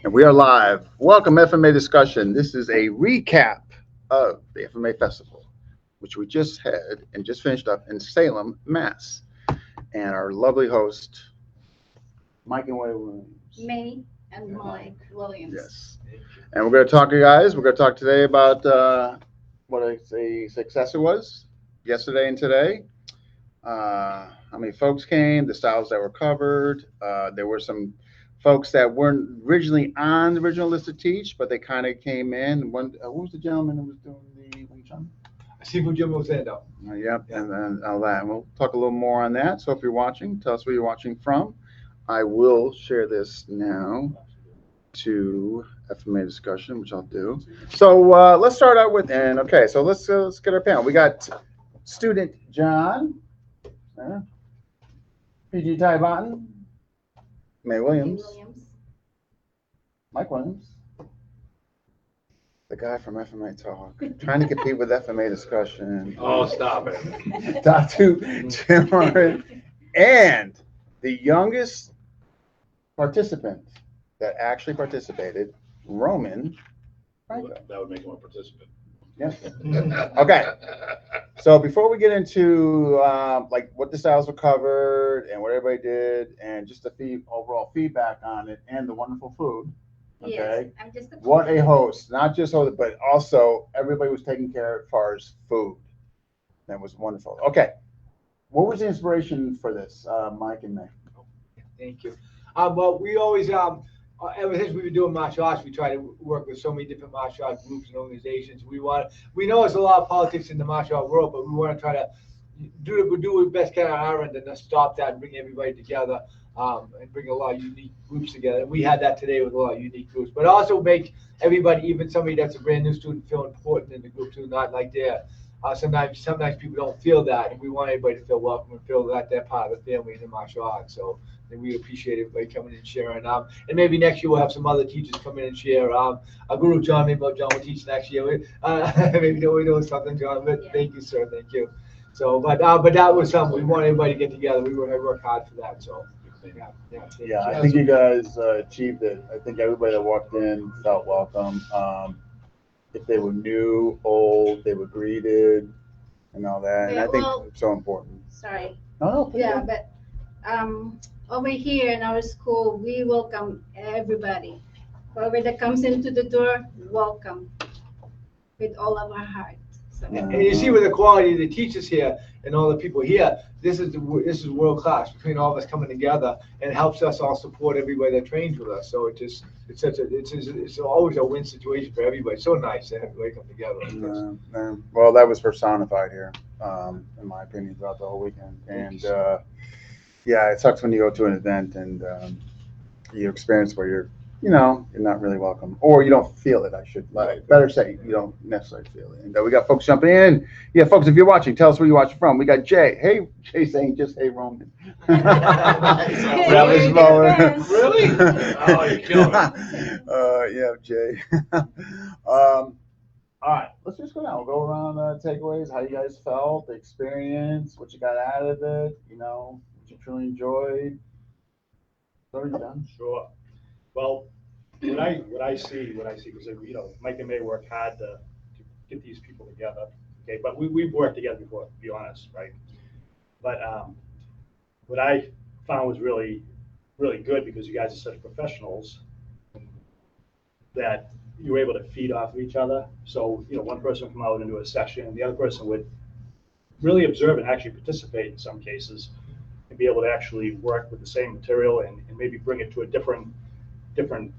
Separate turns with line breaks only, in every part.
And we are live. Welcome, FMA discussion. This is a recap of the FMA Festival, which we just had and just finished up in Salem, Mass. And our lovely host, Mike and Williams.
May and Mike Williams.
Yes. And we're going to talk, you guys. We're going to talk today about what a success it was yesterday and today. How many folks came, the styles that were covered. There were some folks that weren't originally on the original list to teach, but they kind of came in. One, who was the gentleman who was doing the Wing Chun?
Seafood Jim Rosendo.
Yep, and then all that. And we'll talk a little more on that. So if you're watching, tell us where you're watching from. I will share this now to FMA discussion, which I'll do. So let's start out with, and okay, so let's get our panel. We got student John, PG Ty Botten, May Williams, Mike Williams, the guy from FMA Talk, trying to compete with FMA discussion.
Oh, stop it.
Datu, Tim Martin, and the youngest participant that actually participated, Roman Franco.
That would make him a participant.
Yes. Okay. So before we get into like what the styles were covered and what everybody did, and just the overall feedback on it, and the wonderful food. Okay.
Yes, I'm just a
What a host! Not just host, but also everybody was taking care as far as food. That was wonderful. Okay. What was the inspiration for this, Mike and May?
Thank you. Well, we always, ever since we've been doing martial arts, we try to work with so many different martial arts groups and organizations. We know there's a lot of politics in the martial art world, but we want to try to do what best can on our end and then stop that and bring everybody together and bring a lot of unique groups together. And we had that today with a lot of unique groups, but also make everybody, even somebody that's a brand new student, feel important in the group too, not like they're. Sometimes people don't feel that, and we want everybody to feel welcome and feel that they're part of the family in the martial arts. So and we appreciate everybody coming and sharing. And maybe next year we'll have some other teachers come in and share. Our guru John, maybe John will teach next year. Maybe we're doing something, John. But
Yeah.
Thank you, sir. Thank you. So, but that was something we want everybody to get together. We were going to work hard for that. So,
Yeah, I think you guys achieved it. I think everybody that walked in felt welcome. If they were new, old, they were greeted and all that. And
Yeah,
I think
well-
it's so important.
sorry.
No, please
Yeah,
go.
but over here in our school, we welcome everybody. Whoever that comes into the door, welcome with all of our heart. So,
Yeah.
And you see with the quality of the teachers here and all the people here, this is world class between all of us coming together, and it helps us all support everybody that trains with us. So it's always a win situation for everybody. So nice to have everybody come together.
Well, that was personified here, in my opinion, throughout the whole weekend. And yeah, it sucks when you go to an event and you experience where you're not really welcome, or you don't feel it. I should better say you don't necessarily feel it. And we got folks jumping in. Yeah, folks, if you're watching, tell us where you're watching from. We got Jay. Hey, Jay saying just hey Roman. That was Roman.
Really?
Oh, you're killing me.
Yeah, Jay. All right, let's just go down. We'll go around takeaways, how you guys felt, the experience, what you got out of it, what you truly enjoyed. So are you done?
Sure. Well, what I see, because Mike and May work hard to get these people together. Okay, but we've worked together before, to be honest, right? But what I found was really, really good, because you guys are such professionals, that you were able to feed off of each other. So one person would come out and do a session, and the other person would really observe and actually participate in some cases, and be able to actually work with the same material and maybe bring it to a different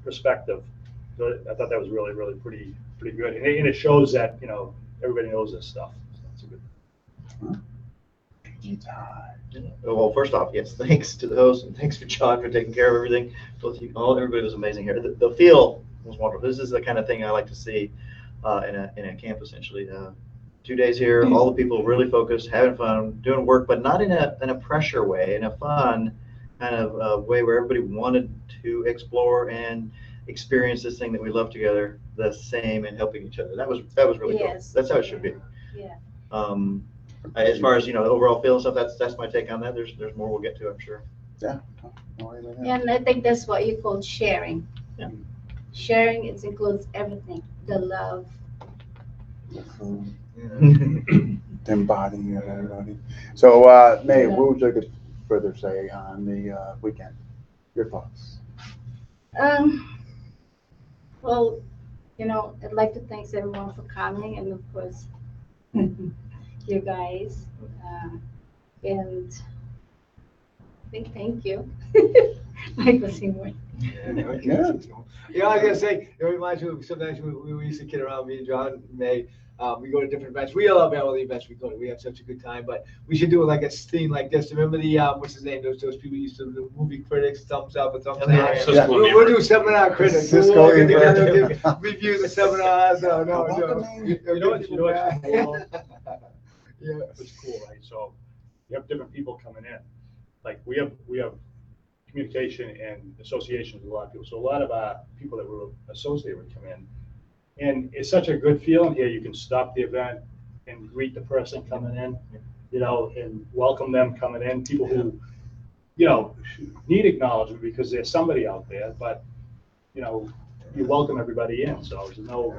perspective. So I thought that was really, really pretty good, and it shows that everybody knows this stuff. So it's a good.
Well, first off, yes, thanks to the host, and thanks for John for taking care of everything. Everybody was amazing here. The feel was wonderful. This is the kind of thing I like to see in a camp, essentially. 2 days here, all the people really focused, having fun, doing work, but not in a pressure way, in a fun kind of way where everybody wanted to explore and experience this thing that we love together the same, and helping each other. That was really cool.
Yes.
That's how it should be.
Yeah.
As far as the overall feel and stuff, that's my take on that. There's more we'll get to, I'm sure.
Yeah.
And I think that's what you call sharing.
Yeah.
Sharing, it includes everything, the love.
Embodying of everybody. So, May, what would you like to further say on the weekend? Your thoughts?
Um, well, I'd like to thank everyone for coming and of course, you guys. And I think thank you. Michael Seymour.
Yeah.
I was gonna say, it reminds me of sometimes we used to kid around, me and John and May. We go to different events. We love all the events we go to. We have such a good time. But we should do like a theme like this. Remember the what's his name? Those people used to do the movie critics, thumbs up and thumbs down.
Yeah.
We'll do seminar critics.
Cisco
We'll get
Ebert.
together, give review the seminars. No.
You know what's cool?
Yeah.
It's cool, right? So you have different people coming in. Like we have communication and associations with a lot of people. So a lot of people that were associated would come in. And it's such a good feeling here. You can stop the event and greet the person coming in, and welcome them coming in. People who, need acknowledgement because there's somebody out there, but, you welcome everybody in. So there's no,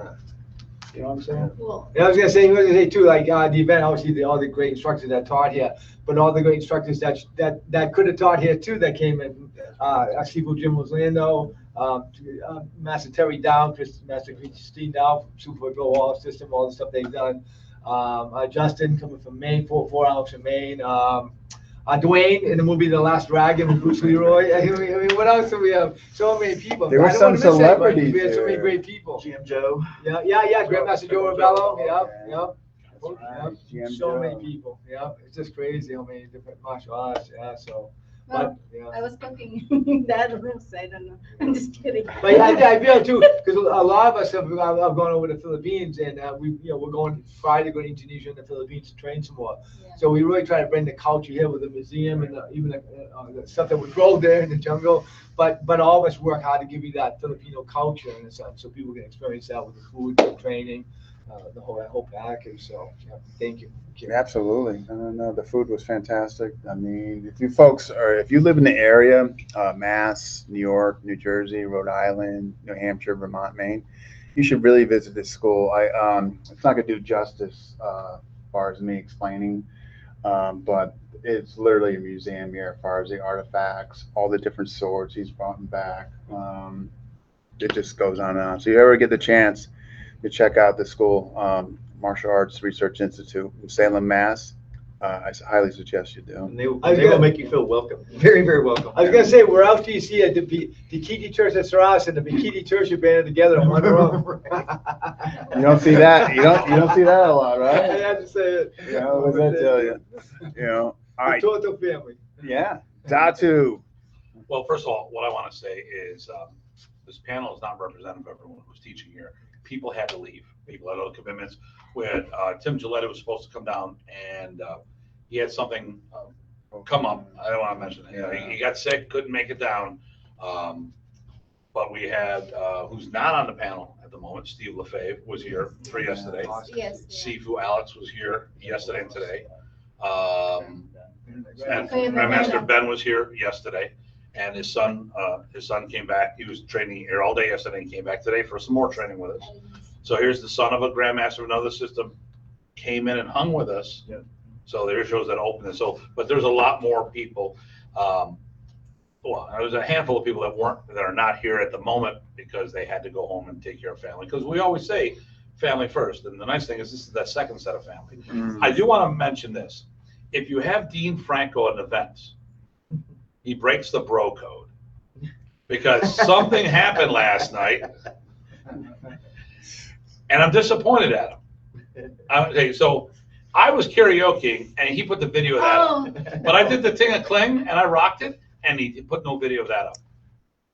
you know what I'm saying?
Cool.
And I was gonna say too, like the event, obviously all the great instructors that taught here, but all the great instructors that could have taught here too that came in. Seafood Jim Orlando, Master Terry Down, Master Christine Down from Super Bill Wall System, all the stuff they've done. Justin coming from Maine, 4 hours from Maine. Dwayne in the movie The Last Dragon with Bruce Leroy. I mean, what else do we have? So many people.
There were
I don't
some
wanna miss anybody,
celebrities
We had so many
there.
great people.
GM Joe.
Yeah. Grandmaster Joe Rebello. Yep.
Right, GM
So many
Joe.
people. Yeah, it's just crazy how many different martial arts. Yeah, so.
Well,
But yeah.
I was cooking that room, so I don't know. I'm just kidding.
But yeah, I feel too, because a lot of us have gone over to the Philippines, and we're going Friday, going to Indonesia and the Philippines to train some more.
Yeah.
So we really try to bring the culture here with the museum and even the stuff that we grow there in the jungle. But all of us work hard to give you that Filipino culture and such, so people can experience that with the food, the training, the whole package. So yeah, thank you.
Absolutely. No, the food was fantastic. I mean, if you live in the area, Mass, New York, New Jersey, Rhode Island, New Hampshire, Vermont, Maine, you should really visit this school. It's not gonna do justice, as far as me explaining, but it's literally a museum here as far as the artifacts, all the different swords he's brought back. It just goes on and on. So you ever get the chance to check out the school, Martial Arts Research Institute in Salem, Mass. I highly suggest you do.
And they will make you feel welcome. Very, very welcome.
I was gonna say, where else do you see the Bikini Church at Saras and the Bikini Church are banded together in one room?
You don't see that. You don't see that a lot,
I
right?
had to say it.
Yeah, what does that tell you? All right.
The Toto family.
Yeah. Datu.
Well, first of all, what I want to say is this panel is not representative of everyone who's teaching here. People had to leave. People had other commitments. We had Tim Gillette was supposed to come down, and he had something come up. I don't want to mention it. He got sick, couldn't make it down. But we had, who's not on the panel at the moment, Steve LaFave was here for yesterday.
Yes.
Sifu Alex was here yesterday and today. And
Okay,
Grandmaster Ben was here yesterday, and his son came back. He was training here all day yesterday and came back today for some more training with us. So here's the son of a grandmaster of another system, came in and hung with us.
Yeah.
So there shows that openness. So, but there's a lot more people. Well, there's a handful of people that are not here at the moment because they had to go home and take care of family. Because we always say family first, and the nice thing is this is that second set of family. I do want to mention this. If you have Dean Franco at events, he breaks the bro code because something happened last night, and I'm disappointed at him. Okay, so I was karaokeing, and he put the video of that up. But I did the Ting a Cling, and I rocked it, and he put no video of that up.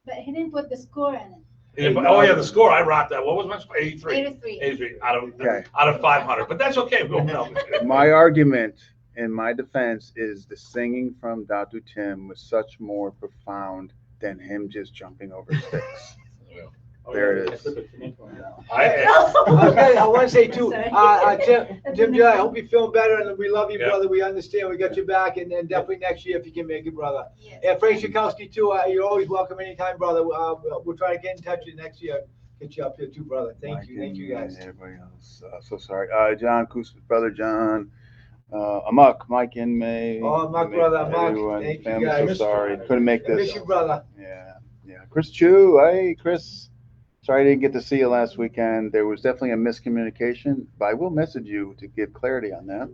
But he didn't put the score in it.
Oh yeah, the score, I rocked that. What was my score? 83.
83.
83 out
Okay.
of 500, but that's okay.
My argument in my defense is the singing from Datu Tim was such more profound than him just jumping over sticks.
Oh,
There
yeah,
it
I
is.
flip it to me.
I want to say too,
Sorry.
Tim, I hope you're feeling better, and we love you,
Yeah.
brother. We understand. We got your back, and definitely next year if you can make it, brother.
Yes.
And Frank Schakowsky too. You're always welcome anytime, brother. We'll try to get in touch with you next year. Get you up here too, brother. Thank you guys.
And everybody else. So sorry. John Koos's brother, John. Amok, Mike and May.
Oh, Amok, brother, Amok.
Everyone.
Thank you,
Family,
guys.
so sorry. Couldn't make
I
this.
miss you, brother.
Yeah. Chris Chu. Hey, Chris. Sorry I didn't get to see you last weekend. There was definitely a miscommunication, but I will message you to give clarity on that.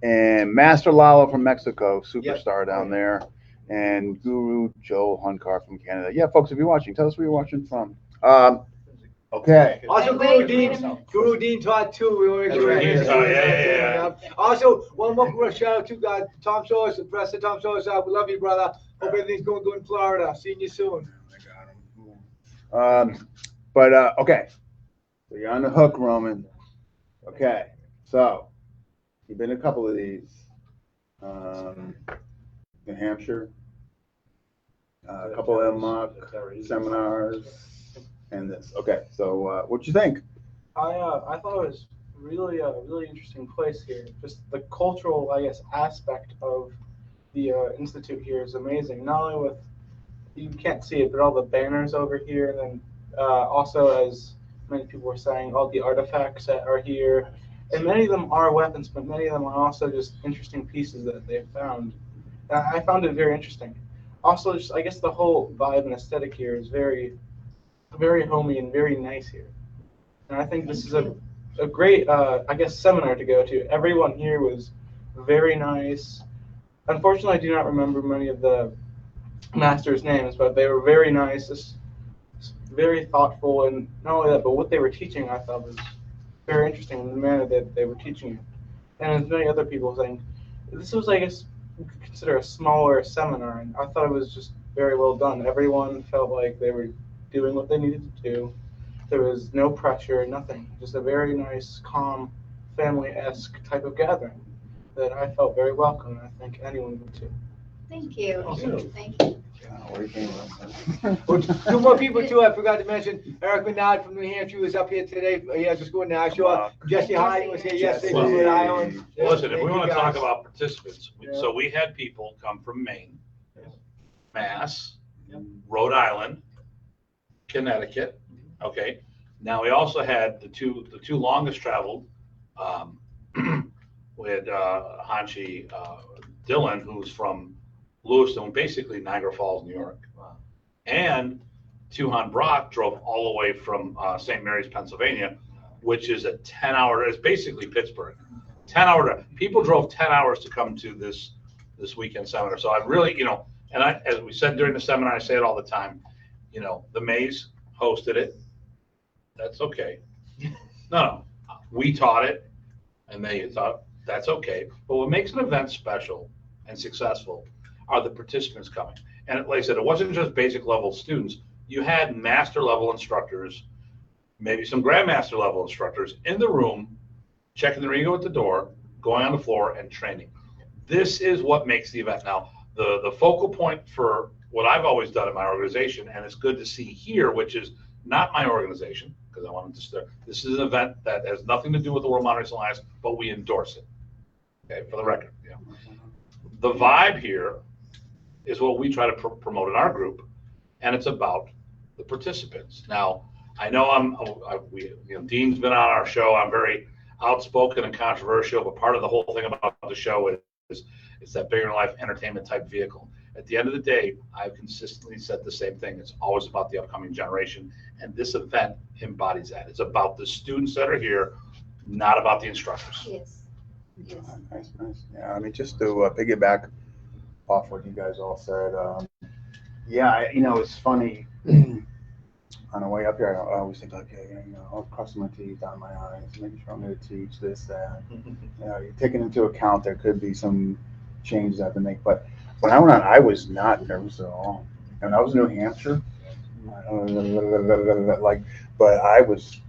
And Master Lalo from Mexico, superstar down there. And Guru Joe Hunkar from Canada. Yeah, folks, if you're watching, tell us where you're watching from. Okay.
Also,
Wait,
Guru
wait a
Dean,
minute.
Guru Dean taught too. We were
Guru Dean taught, yeah.
Also, one more shout out to Tom Shores, Professor Tom Shores. We love you, brother. Hope everything's going good in Florida. Seeing you soon.
Okay. So you're on the hook, Roman. Okay. So you've been to a couple of these. New Hampshire, a couple of mock seminars, and this. Okay. So what'd you think?
I thought it was really a really interesting place here. Just the cultural, I guess, aspect of the institute here is amazing. Not only with, you can't see it, but all the banners over here, and then also, as many people were saying, all the artifacts that are here, and many of them are weapons, but many of them are also just interesting pieces that they found. I found it very interesting. Also, just I guess the whole vibe and aesthetic here is very, very homey and very nice here. And I think this is a great, I guess, seminar to go to. Everyone here was very nice. Unfortunately, I do not remember many of the masters' names, but they were very nice, just very thoughtful, and not only that, but what they were teaching I thought was very interesting in the manner that they were teaching it. And as many other people saying, this was, I guess, you could consider a smaller seminar, and I thought it was just very well done. Everyone felt like they were doing what they needed to do. There was no pressure, nothing. Just a very nice, calm, family-esque type of gathering that I felt very welcome, and I think anyone would too.
Thank you.
Awesome.
Thank you.
Where you came from?
Well, two more people too. I forgot to mention Eric Menard from New Hampshire was up here today. He has a school in Nashua. Jesse Hyde was here yesterday from Rhode Island.
Listen, if
Thank
we
you
want to
guys.
talk about participants,
Yeah.
so we had people come from Maine, Mass, Rhode Island, Connecticut. Okay. Now we also had the two longest traveled. We had Hanshi Dylan, who's from Lewiston, basically Niagara Falls, New York.
Wow.
And Tuhan Brock drove all the way from St. Mary's, Pennsylvania, which is a 10-hour, it's basically Pittsburgh. 10-hour, people drove 10 hours to come to this weekend seminar. So I really, and as we said during the seminar, I say it all the time, the Mays hosted it. That's okay. No, we taught it, and they thought that's okay. But what makes an event special and successful are the participants coming. And like I said, it wasn't just basic level students. You had master level instructors, maybe some grandmaster level instructors in the room, checking their ego at the door, going on the floor and training. This is what makes the event. Now, the focal point for what I've always done in my organization, and it's good to see here, which is not my organization, because I wanted to start. This is an event that has nothing to do with the World Mountain Racing Alliance, but we endorse it. Okay, for the record. The vibe here is what we try to promote in our group, and it's about the participants. Now, I know Dean's been on our show. I'm very outspoken and controversial, but part of the whole thing about the show is it's that bigger than life entertainment type vehicle. At the end of the day, I've consistently said the same thing. It's always about the upcoming generation, and this event embodies that. It's about the students that are here, not about the instructors.
Yes. Yes.
Nice. Yeah, I mean, just to piggyback off what you guys all said, it's funny. On the way up here, I always think, okay, I'll cross my T's, dot my I's, making sure I'm going to teach this, that. You're taking into account there could be some changes I have to make, but when I went on, I was not nervous at all. And I was in New Hampshire, but I was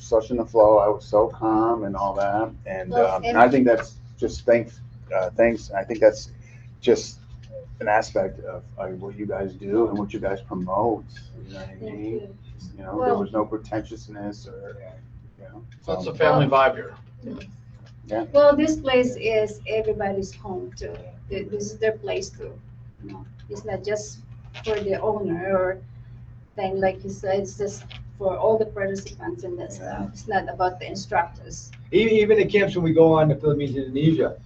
such in the flow. I was so calm and all that, and I think that's just thanks. I think that's just an aspect of what you guys do and what you guys promote. You know what I
Thank
mean?
you.
You know, there
Well-
was no pretentiousness or, you know.
That's a family vibe here.
Well, this place is everybody's home too. This is their place too. You know, it's not just for the owner or thing like you said. It's just for all the participants in this stuff. It's not about the instructors.
Even the camps when we go on to Philippines, Indonesia,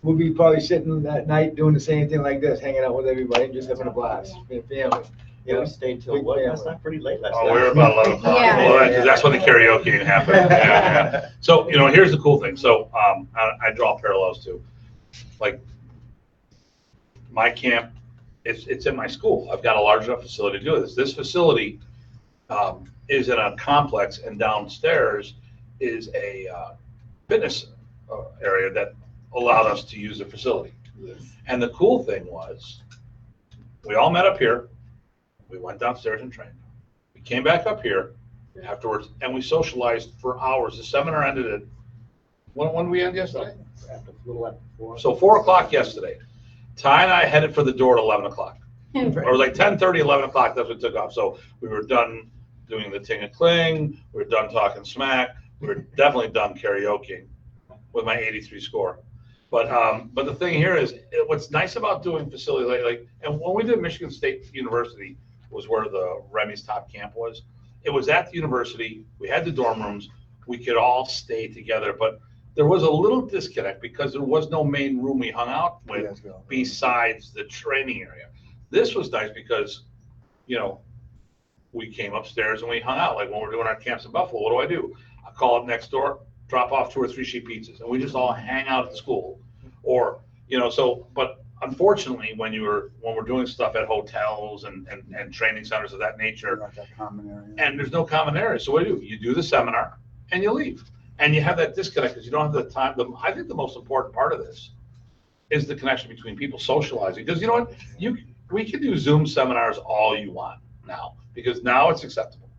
we'll be probably sitting that night doing the same thing like this, hanging out with everybody, just having a blast, being family.
Yeah, we stayed till what, last night, pretty late last night.
Oh, we were about 11 o'clock.
Yeah.
Well, because that's when the karaoke happened. Yeah, yeah. So, you know, here's the cool thing. So, I draw parallels to, like, my camp, it's in my school. I've got a large enough facility to do this. This facility is in a complex, and downstairs is a fitness area that allowed us to use the facility.
Yes.
And the cool thing was, we all met up here. We went downstairs and trained. We came back up here afterwards, and we socialized for hours. The seminar ended at, when did we end yesterday?
After, a little after 4.
So 4 o'clock yesterday. Ty and I headed for the door at 11 o'clock. Or it was like 10:30, 11 o'clock, that's when we took off. So we were done doing the ting and cling, we were done talking smack, we were definitely done karaokeing with my 83 score. But the thing here is, what's nice about doing facility like, and when we did Michigan State University was where the Remy's top camp was. It was at the university, we had the dorm rooms, we could all stay together, but there was a little disconnect because there was no main room we hung out with besides the training area. This was nice because, you know, we came upstairs and we hung out. Like when we're doing our camps in Buffalo, what do? I call up next door, drop off 2 or 3 sheet pizzas, and we just all hang out at the school. Or, you know, so, but unfortunately, when we're doing stuff at hotels and training centers of that nature,
Like that common area.
and there's no common area, so what do? You do the seminar and you leave. And you have that disconnect because you don't have the time. I think the most important part of this is the connection between people socializing. Because you know what? We can do Zoom seminars all you want now, because now it's acceptable.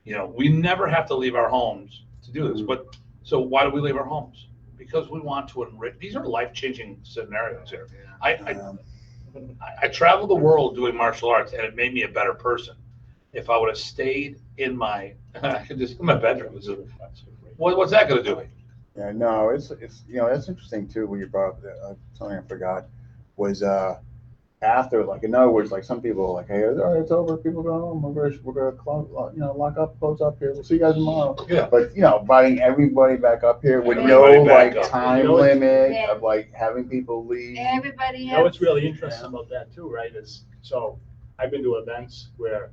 You know, we never have to leave our homes to do this. But so why do we leave our homes? Because we want to enrich. These are life-changing scenarios here. I traveled the world doing martial arts, and it made me a better person. If I would have stayed in my, I could just in my bedroom. What's that going to do?
Yeah, no, it's you know, that's interesting too. What you brought up, something I forgot was after, like, in other words, like some people are like, hey, all right, it's over, people go home, we're gonna close, you know, lock up, close up here, we'll see you guys tomorrow.
Yeah.
But you know, inviting everybody back up here with
Everybody
no
back
like
up.
time
You know, it's-
limit
Yeah.
of like having people leave.
Everybody
You know
has.
what's really interesting about that too, right, is, so I've been to events where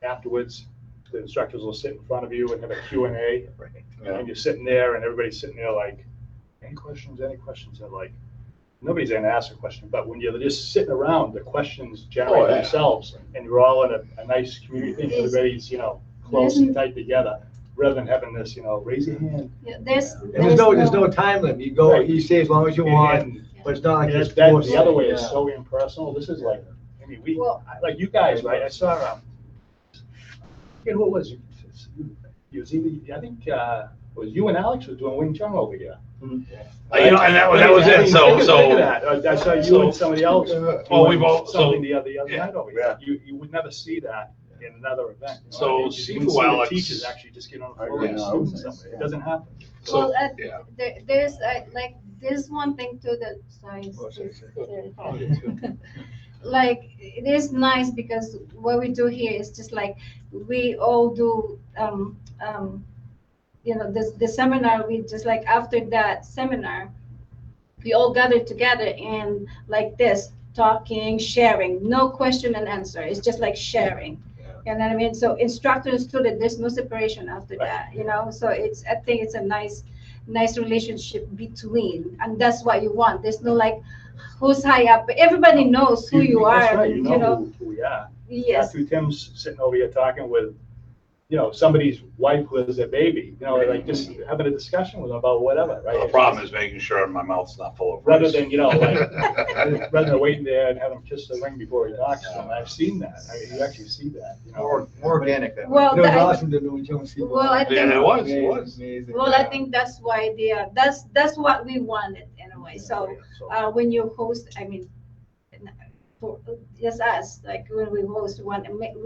afterwards, the instructors will sit in front of you and have a Q&A,
Yeah.
and you're sitting there and everybody's sitting there like, any questions? And like, nobody's gonna ask a question, but when you're just sitting around, the questions generate
Oh, yeah.
themselves, and you're all in a nice community, and everybody's, you know, close and tight together, rather than having this, you know, raise your hand.
Yeah,
And there's no time limit. You go,
Right.
you stay as long as you want,
And-
but it's not like
and
it's
that,
forced.
the other way is
Yeah.
so impersonal. This is like, I mean,
Well-
like you guys, right? I saw, what was it? It was either, I think, it was you and Alex was doing Wing Chun over here.
You know, and that was it. So,
Think of that. I saw you and somebody else.
Well, we've
doing
all-
something the other
yeah.
night over here. You would never see that in another event. You know
So
what I mean? You
Sifu
wouldn't see the
Alex-
teachers actually just get on the
I
floor
agree.
and
No, I
students
was-
something.
yeah.
It doesn't happen.
Well,
yeah.
there's like there's one thing too that like it is nice because what we do here is just like we all do you know the seminar. We just like after that seminar we all gather together and like this talking, sharing, no question and answer. It's just like sharing. You know what I mean? So instructor and student, there's no separation after that, you know? So I think it's a nice relationship between, and that's what you want. There's no like, who's high up, but everybody knows who you
That's
are,
right.
you
You know
know?
who we are.
Yes,
After Tim's sitting over here talking with, you know, somebody's wife who has a baby, you know, like just having a discussion with them about whatever, right?
The problem is making sure my mouth's not full of
Rather
rice.
than, you know, like, rather than waiting there and have him kiss the ring before he talks to them. I've seen that. I mean, you actually see that, you know.
More organic that way.
well,
It was
I-
awesome to do Jones.
well, I
Yeah,
think,
it was.
Amazing.
well, I think that's why that's what we wanted anyway. So when you host, I mean, for just us, like when we host, we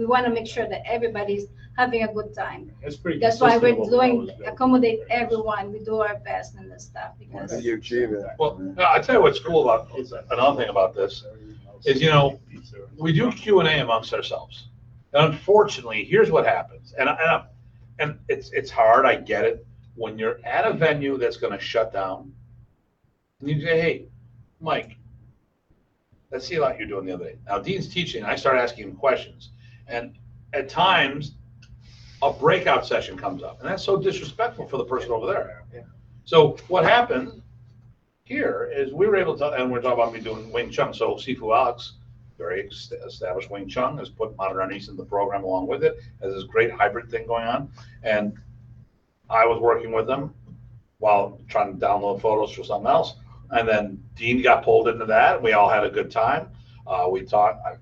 want to make sure that everybody's having a good time.
It's pretty
That's why we're
consistent with what we
doing,
always do.
accommodate everyone, we do our best and the stuff,
I
because
think you achieve it.
Well, I tell you what's cool about, another thing about this is, you know, we do Q&A amongst ourselves. And unfortunately, here's what happens, and it's hard, I get it. When you're at a venue that's gonna shut down, and you say, hey, Mike, let's see a lot you're doing the other day. Now, Dean's teaching, I start asking him questions, and at times, a breakout session comes up, and that's so disrespectful for the person over there. So what happened here is we were able to, and we're talking about me doing Wing Chun, so Sifu Alex, very established Wing Chun, has put modern Chinese in the program along with it, has this great hybrid thing going on, and I was working with them while trying to download photos for something else, and then Dean got pulled into that. We all had a good time. We talked. I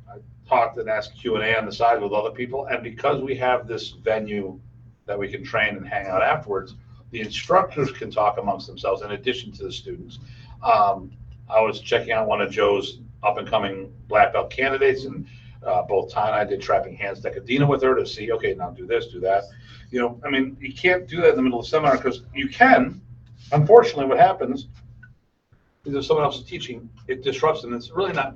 talked and asked Q&A on the side with other people, and because we have this venue that we can train and hang out afterwards, the instructors can talk amongst themselves in addition to the students. I was checking out one of Joe's up-and-coming black belt candidates, and both Ty and I did trapping hands decadena with her to see, okay, now do this, do that. You know, I mean, you can't do that in the middle of the seminar because you can. Unfortunately, what happens is if someone else is teaching, it disrupts, and it's really not.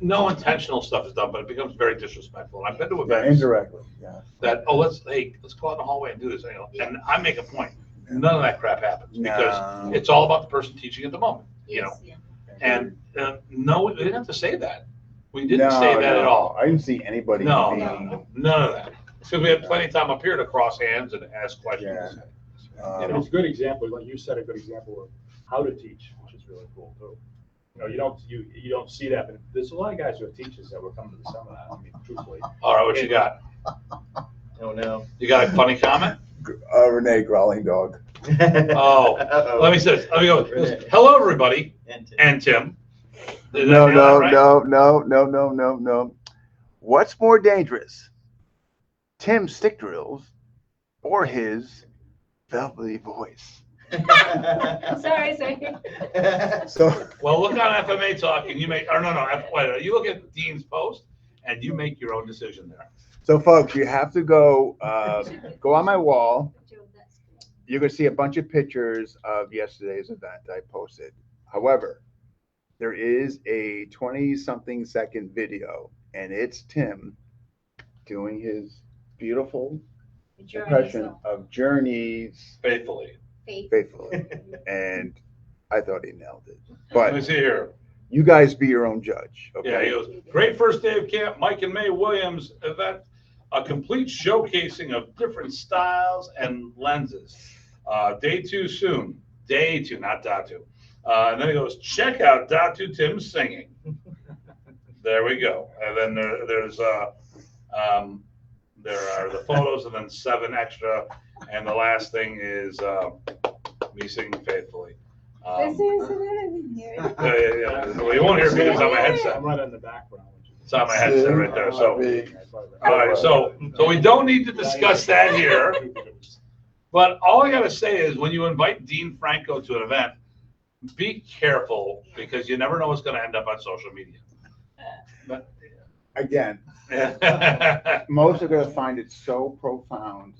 No intentional stuff is done, but it becomes very disrespectful. And I've been to
Yeah,
events
indirectly, yeah.
that let's go out in the hallway and do this, you know, and I make a point. None of that crap happens because
No.
it's all about the person teaching at the moment, you know.
yes, yeah.
And no, we didn't have to say that. We didn't say that at all.
I didn't see anybody
No,
being.
none of that. Because we had plenty of time up here to cross hands and ask questions.
And it's a good example, like you said, a good example of how to teach, which is really cool too. You know, you don't see that, but there's a lot of guys who are teachers that were coming to the seminar. I mean, truthfully.
All right, what you got?
Oh, no.
You got a funny comment?
Renee, growling dog.
Oh,
Uh-oh.
let me say this. Let me go. Hello, everybody,
And Tim.
and Tim.
No,
Did I hear that
no,
right?
no. What's more dangerous? Tim's stick drills or his velvety voice?
Sorry.
So,
Well, look on FMA Talk, and you make, or no, wait, you look at Dean's post, and you make your own decision there.
so folks, you have to go on my wall. You're gonna see a bunch of pictures of yesterday's event I posted. However, there is a 20-something second video, and it's Tim doing his beautiful impression of Journey's
Faithfully.
Faithfully, and I thought he nailed it.
Let me
But
see here.
you guys be your own judge,
Yeah, he
okay?
goes, great first day of camp, Mike and May Williams event, a complete showcasing of different styles and lenses. Day 2 soon. Day 2, not Datu. And then he goes, check out Datu Tim singing. There we go. And then there are the photos, and then 7 extra. And the last thing is me singing faithfully.
This is everything here.
Yeah. Well, you won't hear me. It's on my headset.
I'm right in the background.
It's on my headset right there. So,
All
all right. So we don't need to discuss that here. But all I got to say is when you invite Dean Franco to an event, be careful because you never know what's going to end up on social media.
Again, most are gonna find it so profound,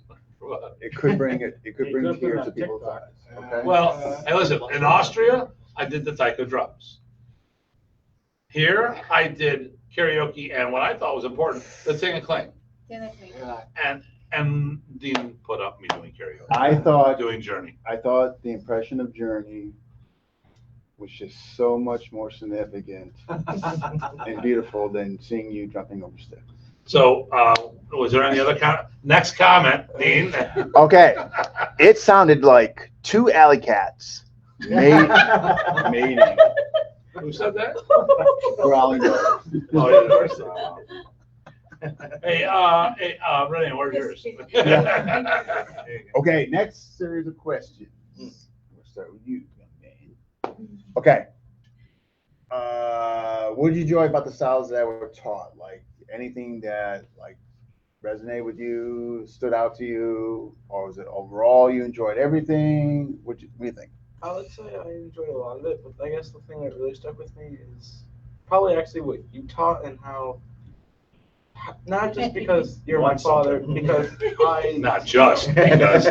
it could bring tears to people's eyes, okay?
Well, hey, listen, in Austria, I did the taiko drums. Here, I did karaoke and what I thought was important, the Sing and Clang. And Dean put up me doing karaoke.
I thought
Doing Journey.
the impression of Journey was just so much more significant and beautiful than seeing you jumping over sticks.
So, was there any other comment? Next comment, Dean.
Okay, it sounded like 2 alley cats mating.
Who said that?
Growling dogs.
Oh, yeah. Hey, Renee, where's yours?
Okay, next series of questions. We'll start with you, young man. Okay. What did you enjoy about the styles that were taught? Like anything that like resonated with you, stood out to you, or was it overall you enjoyed everything? What do you think?
I would say I enjoyed a lot of it, but I guess the thing that really stuck with me is probably actually what you taught and how, not just because you're my
Want
father,
something.
because I,
Not just because.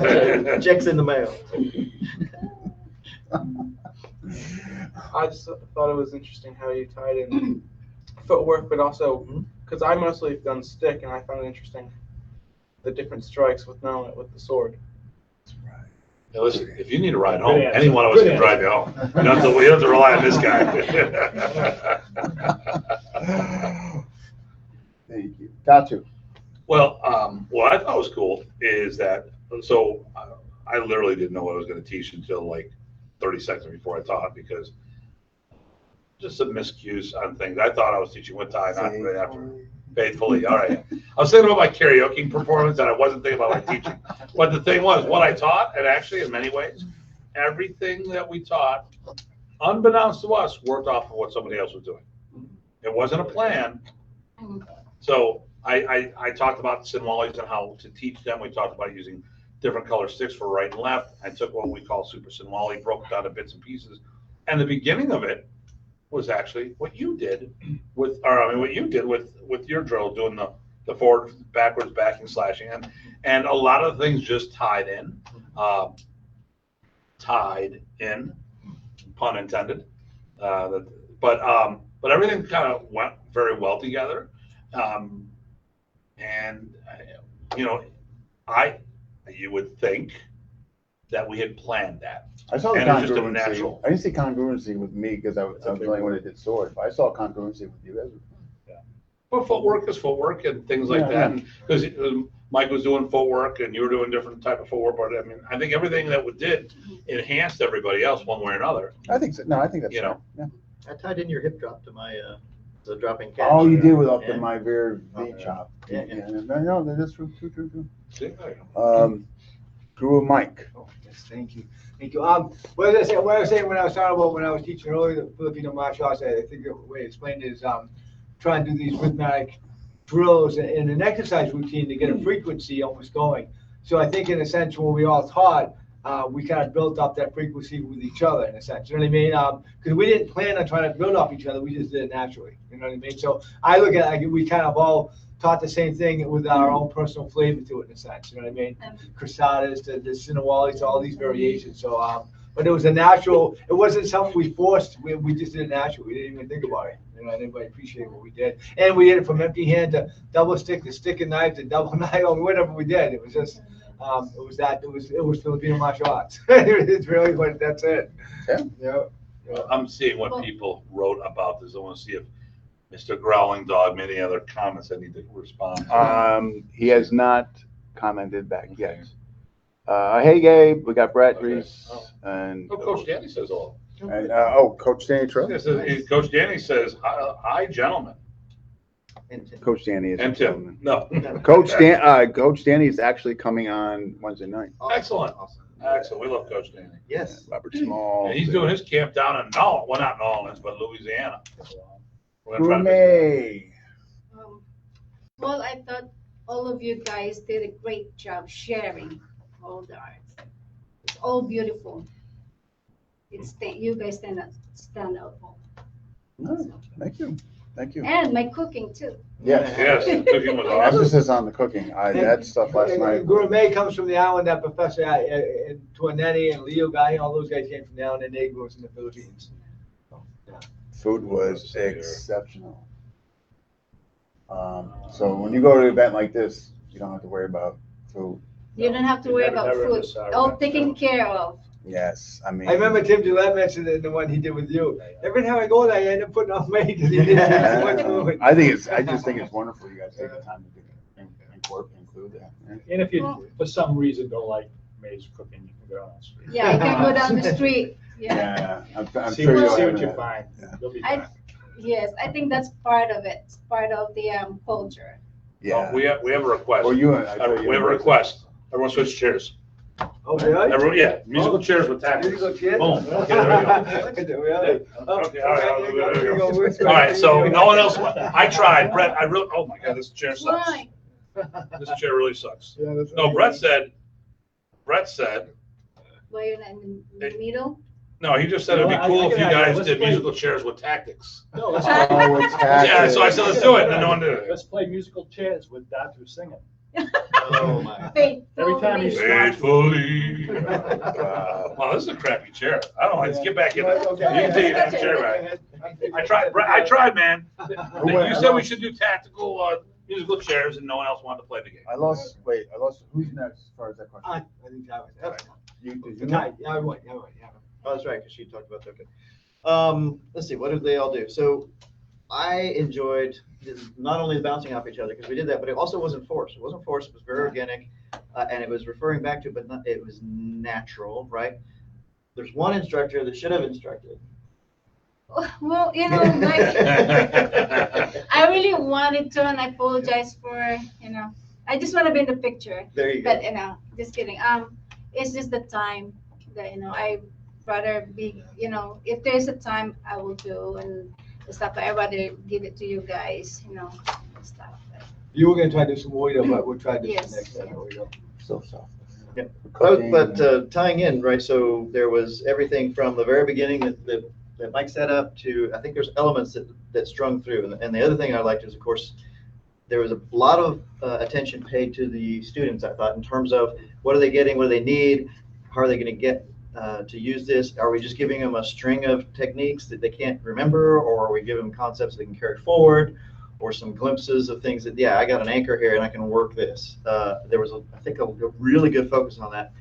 Checks in the mail.
I just thought it was interesting how you tied in footwork, but also, because I mostly have done stick, and I found it interesting the different strikes with the sword.
Now listen, if you need a ride
Good
home,
answer.
any one of us
Good
can drive you home. You don't have to rely on this guy.
Thank you. Got to.
Well, what I thought was cool is that, so I literally didn't know what I was going to teach until like 30 seconds before I taught, because just some miscues on things. I thought I was teaching with tie, not right after. Faithfully, all right. I was thinking about my karaoke performance, and I wasn't thinking about my teaching. But the thing was, what I taught, and actually in many ways, everything that we taught, unbeknownst to us, worked off of what somebody else was doing. It wasn't a plan. So I talked about Sinwallies and how to teach them. We talked about using different color sticks for right and left. I took what we call Super Sinwalli, broke it down to bits and pieces. And the beginning of it was actually what you did with, or I mean, what you did with your drill, doing the forward, backwards, backing, slashing, and a lot of things just tied in, pun intended. But everything kind of went very well together, and you know, you would think that we had planned that.
I saw the
And it's just a
congruency.
natural.
I didn't see congruency with me because I was the only one that did sword, but I saw congruency with you guys.
Well, footwork is footwork and things like
Yeah,
that. Because Mike was doing footwork and you were doing different type of footwork. But I mean, I think everything that we did enhanced everybody else one way or another.
I think so. No, I think that's
You
fair.
know.
Yeah.
I tied in your hip drop to my, the dropping catch.
Oh, you did with up
Yeah.
to my rear V
Yeah.
chop.
Yeah,
Yeah, no, that's true.
See, there you go.
Drew Mike.
Oh, yes, thank you. Thank you. What I was saying when I was talking about when I was teaching earlier the Filipino martial arts, I think the way I explained it is trying to do these rhythmic drills in an exercise routine to get a frequency almost going. So I think in a sense when we all taught, we kind of built up that frequency with each other in a sense. You know what I mean? Because we didn't plan on trying to build off each other. We just did it naturally. You know what I mean? So I look at it like we kind of all taught the same thing with our own personal flavor to it in a sense. You know what I mean? Crusadas to the Sinawali to all these variations. So, but it was a natural. It wasn't something we forced. We just did it naturally. We didn't even think about it. You know, anybody appreciated what we did, and we did it from empty hand to double stick to stick and knife to double knife or whatever we did. It was just. It was Filipino martial arts. It's really what that's it.
Yeah.
I'm seeing what people wrote about this. I want to see if Mr. Growling Dog made any other comments I need to respond to.
He has not commented back yet. Hey Gabe, we got Brett
Okay.
Reese and
Oh, Coach Danny says hello.
Coach Danny Trill.
Coach Danny says, hi, gentlemen.
Coach Danny is
And Tim. No.
Coach Danny is actually coming on Wednesday night.
Excellent.
Awesome.
Excellent. We love Coach Danny.
Yes.
Robert Small.
And he's doing his camp down in not New Orleans, but Louisiana. We're gonna try to visit.
Gourmet.
Well, I thought all of you guys did a great job sharing all the arts. It's all beautiful. You guys stand out.
Oh, thank you.
And my cooking too.
Yes.
Yes, the cooking was awesome.
Emphasis on the cooking. That stuff last night.
Gourmet comes from the island that Professor Tuaneni and Leo Guy, all those guys came from the island, and they grew up in the Philippines.
Food was exceptional. So when you go to an event like this, you don't have to worry about food.
You don't have to worry about
Never
food.
miss our
All
event.
taken care of.
Yes, I mean.
I remember Tim Gillette mentioned it in the one he did with you. Every time I go there, I end up putting on weight because he didn't have so much food.
I just think it's wonderful you guys take the time to include that. Yeah.
And if you, for some reason, don't like May's cooking, you can go on the street.
Yeah, you can go down the street. Yeah.
Yeah, I'm
See
sure
what,
you'll
see
have
what you
that.
find.
Yeah.
You'll be
I-
fine.
Yes, I think that's part of it. It's part of the culture.
Yeah.
We have a request.
Well, you and I.
We have a request. Everyone switch chairs.
Oh, really?
Everyone, yeah, musical chairs with tactics.
Musical chairs?
Boom. Okay, there we go.
Really?
Okay, all right, there we go. All right, so no one else, I tried, Brett, oh my God, this chair sucks.
Why?
This chair really sucks.
Yeah, that's
No,
right.
Brett said,
Why you're not in the middle?
No, he just said it'd be
No, I
cool if
get
you
that.
guys
Let's
did
play-
musical chairs with tactics.
No, let's
Oh, it's
Yeah, so I said, let's do it, and then no one did it.
Let's play musical chairs with Datu singing.
Oh, my.
Every time he
Faithfully.
Faithfully. Wow, this is a crappy chair. I don't know, let's get back in there. You
Okay.
can take that chair back. I tried, man. You said we should do tactical, musical chairs, and no one else wanted to play the game.
I lost, who's next as far as that question?
I think that was it.
You, did you
Yeah,
know?
yeah, I won, yeah.
Oh, that's right, because she talked about that. Let's see, what did they all do? So I enjoyed not only the bouncing off each other, because we did that, but it also wasn't forced. It wasn't forced, it was very organic, and it was referring back to, but not, it was natural, right? There's one instructor that should have instructed.
Well, you know, like, I really wanted to, and I apologize for, I just want to be in the picture.
There you
But,
go.
just kidding. It's just the time that, I rather be, if there's a time I will do and stuff, I rather give it to you guys, and stuff.
You were gonna try to do some more, but we'll try to do
Yes.
some next time. There we go.
So soft.
Yeah.
Cooking.
But tying in, right, so there was everything from the very beginning that Mike set up to, I think there's elements that strung through. And the other thing I liked is, of course, there was a lot of attention paid to the students, I thought, in terms of what are they getting, what do they need, how are they going to get to use this? Are we just giving them a string of techniques that they can't remember, or are we giving them concepts they can carry forward, or some glimpses of things that, yeah, I got an anchor here and I can work this. There was, I think, a really good focus on that.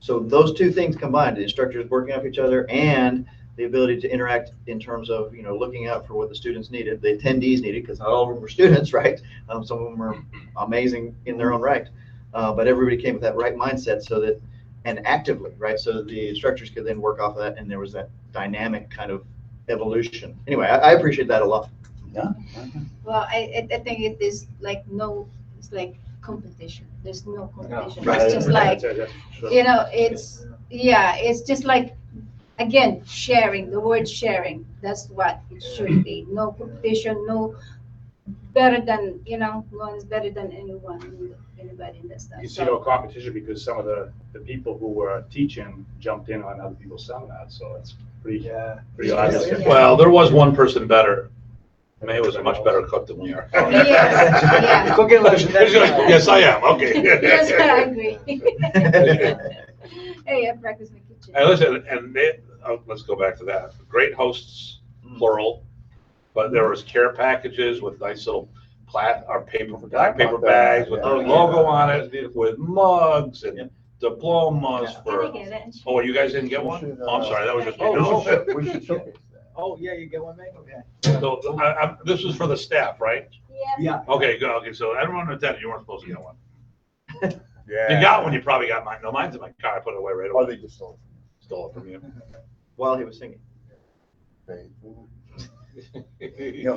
So those two things combined, the instructors working off each other and the ability to interact in terms of, looking out for what the students needed, the attendees needed, because not all of them were students, right? Some of them are amazing in their own right. But everybody came with that right mindset and actively, right? So that the instructors could then work off of that, and there was that dynamic kind of evolution. Anyway, I appreciate that a lot.
Yeah.
Well, I think it is like it's like competition. There's no competition.
Right.
It's just like, it's just like, again, sharing, the word sharing, that's what it should be. No competition, no better than, no one's better than anybody in this stuff.
You see no competition because some of the people who were teaching jumped in on other people's seminars, so it's pretty obvious.
Yeah.
Well, there was one person better. May was a much better cook than we are.
Yeah.
Cooking lesson next time.
Yes, I am, okay.
Yes, I agree. Hey, I practice my kitchen.
Hey, listen, and let's go back to that. Great hosts, plural, but there was care packages with nice little black paper bags with the
Yeah.
logo on it, with mugs and
Yeah.
diplomas
Can I
for.
get it?
Oh, you guys didn't get one?
We should,
Oh, I'm sorry, that was just.
We should showcase that.
Oh, yeah, you get one, man? Okay.
So, this was for the staff, right?
Yes.
Yeah.
Okay, good, okay, so everyone attended, you weren't supposed to get one.
Yeah.
You got one, you probably got mine. No, mine's in my car, I put it away right
Or
away.
they just stole
Stole it from you.
While he was singing.
it.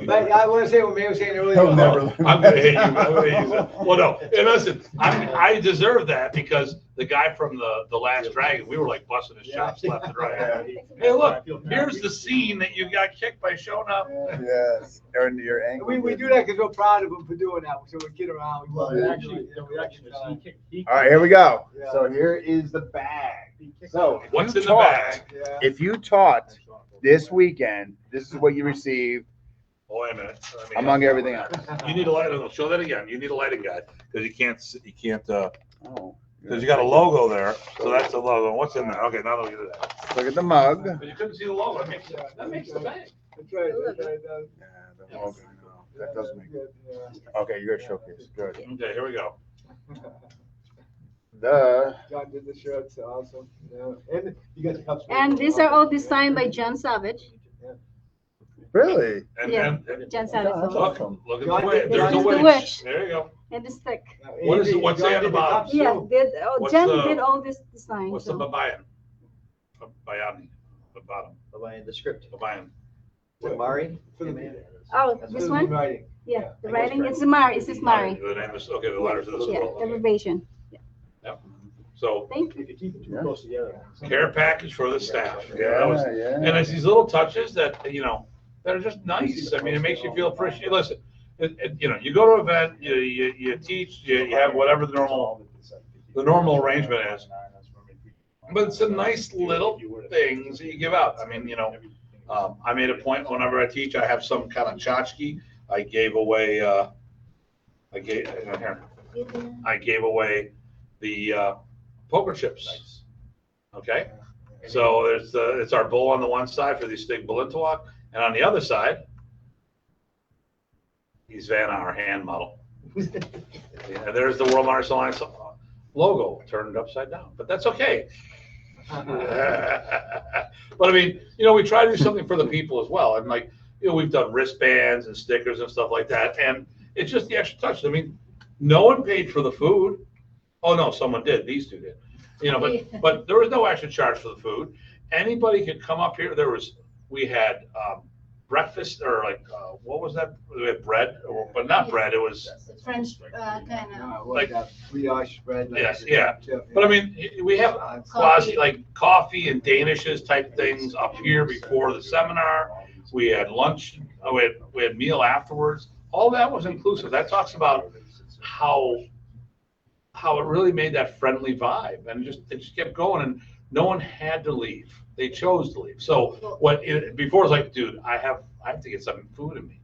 But I want to say what May was saying earlier.
He'll never.
I'm gonna hit you. I'm gonna hit you. Well, no, and listen, I deserve that because the guy from the Last Dragon, we were like busting his chops left and right. Hey, look, here's the scene that you got kicked by showing up.
Yes, Aaron, your ankle.
We do that because we're proud of him for doing that, so we kid around. We
Well,
love it.
Actually,
All right, here we go.
Yeah.
So here is the bag. So if
What's
you
in the
taught-
bag?
Yeah.
If you taught this weekend, this is what you receive
Oh, wait a minute. Let me-
among everything else.
You need a light. No, show that again. You need a lighting guide because you can't.
Oh.
Because you got a logo there. So that's the logo. What's in there? Okay, now look at that.
Look at the mug.
But you couldn't see the logo. That makes the bag.
That's right, that's right.
Yeah, the logo, no, that does make.
Yeah.
Okay, you're showcase. Good.
Okay, here we go.
John did the shirts, awesome. Yeah. And you got the cups.
And these are all designed by John Savage.
Really?
And
Yeah.
then
John Savage.
That's
look,
awesome.
look at
John
the witch.
did-
There's
John
a
did the
witch.
witch.
There you go.
And the stick.
What is it? What's
John
that
did the
about?
cups,
Yeah,
too.
What's
John
the-
did all this design.
What's
so-
the babayan? Babayani. The bottom.
The script.
Babayan.
Mari?
For the-
Oh,
That's
this
for the
one?
writing.
Yeah, the
I guess
writing,
right.
it's Mari, it says Mari.
The name is, okay, the letters of the
Yeah,
scroll.
the
Okay.
abbreviation.
So,
Thank you.
If you keep it too close together.
care package for the staff. That was-
Yeah,
And
yeah.
it's these little touches that, that are just nice. I mean, it makes you feel appreciated. Listen, you go to an event, you teach, you have whatever the normal arrangement is. But it's a nice little things that you give out. I mean, I made a point whenever I teach, I have some kind of tchotchke. I gave away, I gave away the poker chips. Okay, so it's our bowl on the one side for the Stig Balintawak, and on the other side, he's Van, our hand model. Yeah, there's the World Martial Alliance logo turned upside down, but that's okay. But I mean, we try to do something for the people as well, and we've done wristbands and stickers and stuff like that, and it's just the extra touch. I mean, no one paid for the food. Oh no, someone did. These two did. But there was no extra charge for the food. Anybody could come up here. We had breakfast, or what was that? We had bread, but not bread. It was
French kind of.
Like brioche bread.
Yes, yeah. But I mean, we have quasi coffee and danishes type things up here before the seminar. We had lunch. We had meal afterwards. All that was inclusive. That talks about how it really made that friendly vibe, and it just kept going, and no one had to leave. They chose to leave. So before it's like, dude, I have to get some food in me.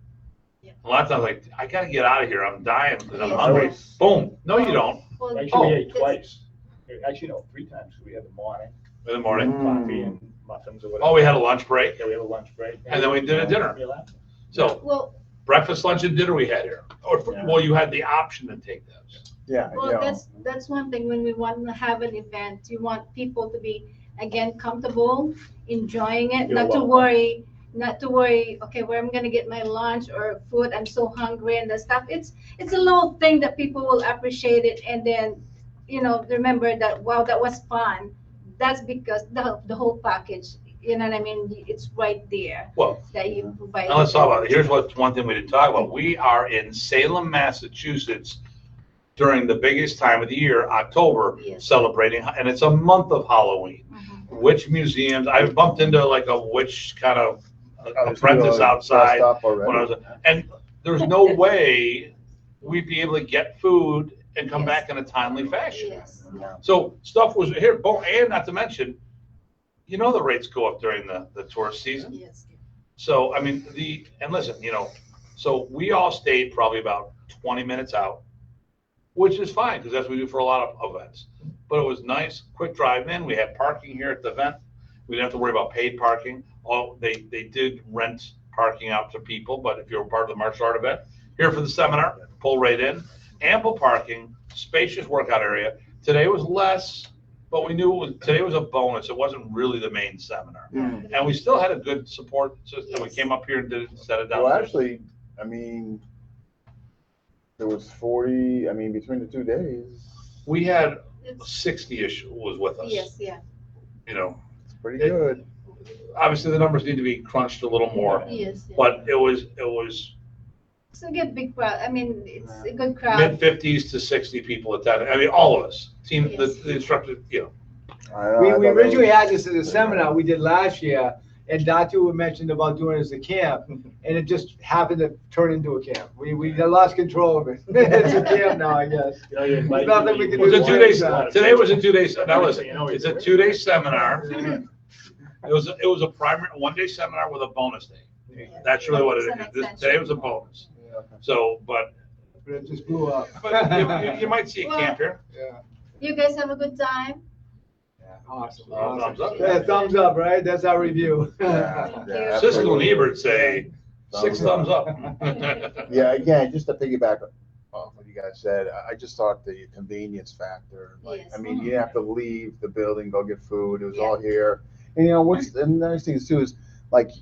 Yeah.
A lot of times, I got to get out of here. I'm dying because I'm hungry. Boom. No, you don't.
Well,
Actually, we ate twice. Actually, no, 3 times. We had the morning,
In the morning.
coffee and muffins or whatever.
Oh, we had a lunch break,
Yeah, we had a lunch break.
and then we did a dinner.
Meal after.
So
well,
breakfast, lunch, and dinner we had here. Well, you had the option to take those.
Yeah.
well, that's one thing. When we want to have an event, you want people to be, again, comfortable, enjoying it,
You're
not to
welcome.
worry, okay, where I'm gonna get my lunch or food, I'm so hungry and that stuff. It's a little thing that people will appreciate it, and then, remember that, wow, that was fun. That's because the whole package, you know what I mean? It's right there
Well,
that you provide.
now let's talk about it. Here's one thing we didn't talk about. We are in Salem, Massachusetts during the biggest time of the year, October,
Yes.
celebrating, and it's a month of Halloween.
Mhm.
Witch museums, I bumped into a witch kind of
There's
apprentice
people
outside
dressed up already.
when I was, and there's no way we'd be able to get food and come
Yes.
back in a timely fashion.
Yes.
So stuff was here, and not to mention, the rates go up during the tourist season.
Yes.
So, I mean, and listen, so we all stayed probably about 20 minutes out, which is fine, because that's what we do for a lot of events. But it was nice, quick drive in. We had parking here at the event. We didn't have to worry about paid parking. They did rent parking out to people, but if you're part of the martial art event, here for the seminar, pull right in. Ample parking, spacious workout area. Today was less, but we knew today was a bonus. It wasn't really the main seminar.
Mm.
And we still had a good support system. We
Yes.
came up here and did it, set it down.
Well, actually, I mean, there was 40, between the 2 days,
We had
It's,
60-ish was with us.
yes, yeah.
it's pretty good.
Obviously, the numbers need to be crunched a little more,
Yes. Yeah.
but it was
It's a good big crowd. I mean, it's a good crowd.
mid-50s to 60 people attended. I mean, all of us, team,
Yes.
the instructor,
We originally had this as a seminar we did last year, and Datu mentioned about doing it as a camp, and it just happened to turn into a camp. We lost control of it. It's a camp now, I guess.
You invite
There's nothing we
people,
can
It
do.
was a 2 days, today was a 2 days, now listen, it's a 2-day seminar. It was a primary, 1-day seminar with a bonus day. That's really what it is. Today was a bonus. So, but
But it just blew up.
you might see a camp here.
Yeah.
You guys have a good time?
Awesome.
Thumbs up.
Yeah, thumbs up, right? That's our review.
Yeah.
Siskel and Ebert say 6 thumbs up.
Yeah, again, just to piggyback off what you guys said, I just thought the convenience factor,
Yes.
you didn't have to leave the building, go get food, it was all here. And what's the nice thing too is,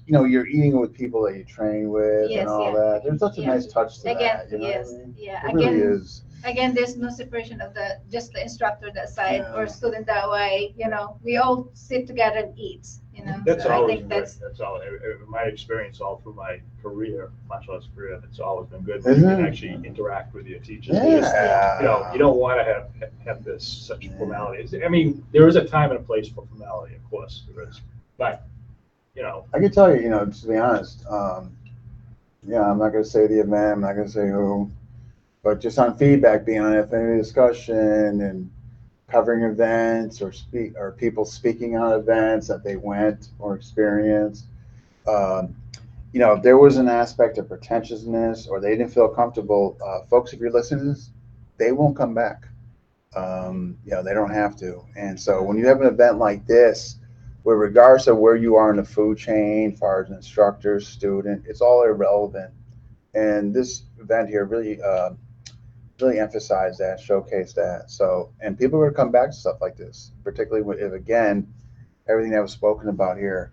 you're eating with people that you train with
Yes,
and all
yeah.
that. There's such a
Yeah.
nice touch to
Again,
that, you know
yes,
what I mean?
yeah.
It really
Again,
is.
again, there's no separation of just the instructor that side
Yeah.
or student that way. We all sit together and eat.
That's
So I
always
think
good.
that's
That's all, my experience all through my career, martial arts career, it's always been good.
Isn't
You can
it?
actually interact with your teachers.
Yeah.
You don't want to have this such formalities. I mean, there is a time and a place for formality, of course, there is. But,
I can tell you, to be honest, I'm not gonna say the event, I'm not gonna say who, but just on feedback, being on FMA discussion and, covering events or people speaking on events that they went or experienced. Um, if there was an aspect of pretentiousness or they didn't feel comfortable, folks, if you're listening to this, they won't come back. They don't have to. And so when you have an event like this, with regards to where you are in the food chain, as far as instructor, student, it's all irrelevant. And this event here really emphasized that, showcased that. So, and people are going to come back to stuff like this, particularly if, again, everything that was spoken about here,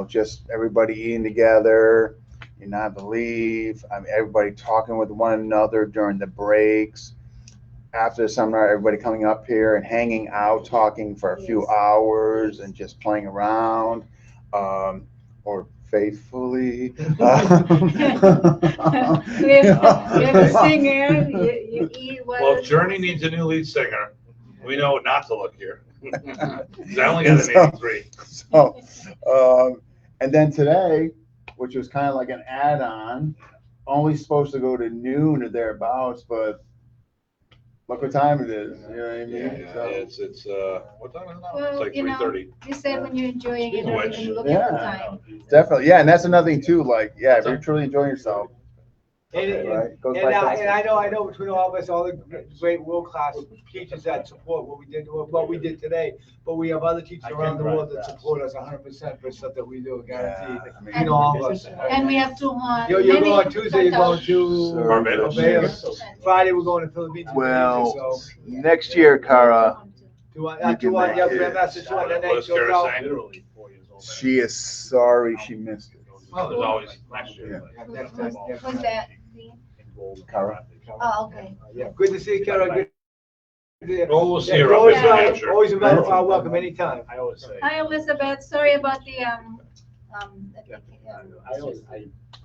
just everybody eating together, you not believe, everybody talking with one another during the breaks. After the seminar, everybody coming up here and hanging out, talking for a few hours and just playing around, or faithfully.
We have a singer, you eat what?
Well, if Journey needs a new lead singer, we know not to look here. 'Cause I only got an 83.
So, and then today, which was kind of like an add-on, only supposed to go to noon or thereabouts, but look what time it is. You know what I mean?
Yeah,
So,
it's what time is it now?
Well,
It's like 3:30.
You said when you're enjoying it,
Speaking of
don't
which,
even look at the
yeah.
time.
Definitely, yeah, and that's another thing too. Like, yeah, if you're truly enjoying yourself,
And,
right? Goes
and,
by
I,
fast.
and I know between all of us, all the great world-class teachers that support what we did today, but we have other teachers around the world that support us 100% for stuff that we do, guaranteed.
Yeah, I mean,
You know, all of us.
And we have to want.
You're going Tuesday, you're going to
Barbados.
Barbados. Friday, we're going to Philippines.
Well,
So,
next year, Cara,
two on,
you can make
yeah,
it.
that's the two on, and then
What is
goes
Kara
out.
saying?
Literally 4 years old.
she is sorry she missed it.
Oh, there's always next year.
Next time, next
Who's
time.
that?
Cara.
Oh, okay.
Yeah, good to see you, Carol. Good.
Oh, we'll see
Yeah,
you
you're
up
always,
in New Hampshire.
always welcome anytime.
I always say.
Hi, Elizabeth. Sorry about the,